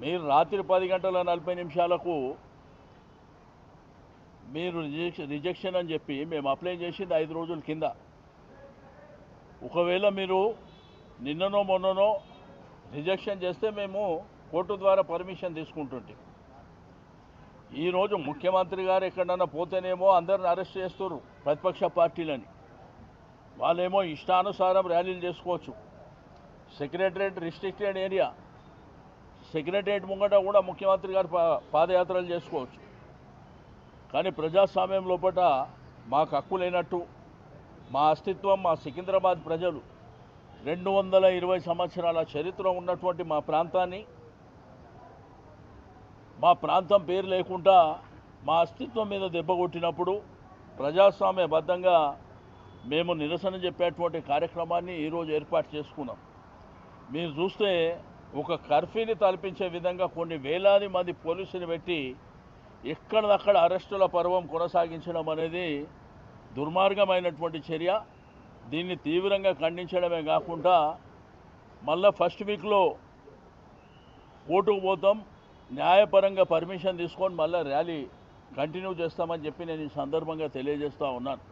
మీరు రాత్రి 10 గంటల 40 నిమిషాలకు మీరు రిజెక్షన్ అని చెప్పి మేము అప్లై చేసింది 5 రోజుల కింద. ఒకవేళ మీరు నిన్ననో మొన్ననో రిజెక్షన్ చేస్తే మేము కోర్టు ద్వారా పర్మిషన్ తీసుకుంటుంటే, ఈరోజు ముఖ్యమంత్రి గారు ఎక్కడన్నా పోతేనేమో అందరిని అరెస్ట్ చేస్తారు ప్రతిపక్ష పార్టీలని. వాళ్ళేమో ఇష్టానుసారం ర్యాలీలు చేసుకోవచ్చు. సెక్రటరేట్ రిస్ట్రిక్టెడ్ ఏరియా, సెక్రటరేట్ ముంగట కూడా ముఖ్యమంత్రి గారు పాదయాత్రలు చేసుకోవచ్చు. కానీ ప్రజాస్వామ్యం లోపల మాకు హక్కు లేనట్టు, మా అస్తిత్వం, మా సికింద్రాబాద్ ప్రజలు 220 సంవత్సరాల చరిత్ర ఉన్నటువంటి మా ప్రాంతాన్ని, మా ప్రాంతం పేరు లేకుండా మా అస్తిత్వం మీద దెబ్బ కొట్టినప్పుడు ప్రజాస్వామ్యబద్ధంగా మేము నిరసన చెప్పేటువంటి కార్యక్రమాన్ని ఈరోజు ఏర్పాటు చేసుకున్నాం. మీరు చూస్తే ఒక కర్ఫ్యూని తలపించే విధంగా కొన్ని వేలాది మంది పోలీసులు పెట్టి ఎక్కడదక్కడ అరెస్టుల పర్వం కొనసాగించడం అనేది దుర్మార్గమైనటువంటి చర్య. దీన్ని తీవ్రంగా ఖండించడమే కాకుండా మళ్ళీ ఫస్ట్ వీక్లో కోర్టుకు పోతాం, న్యాయపరంగా పర్మిషన్ తీసుకొని మళ్ళీ ర్యాలీ కంటిన్యూ చేస్తామని చెప్పి నేను ఈ సందర్భంగా తెలియజేస్తూ ఉన్నాను.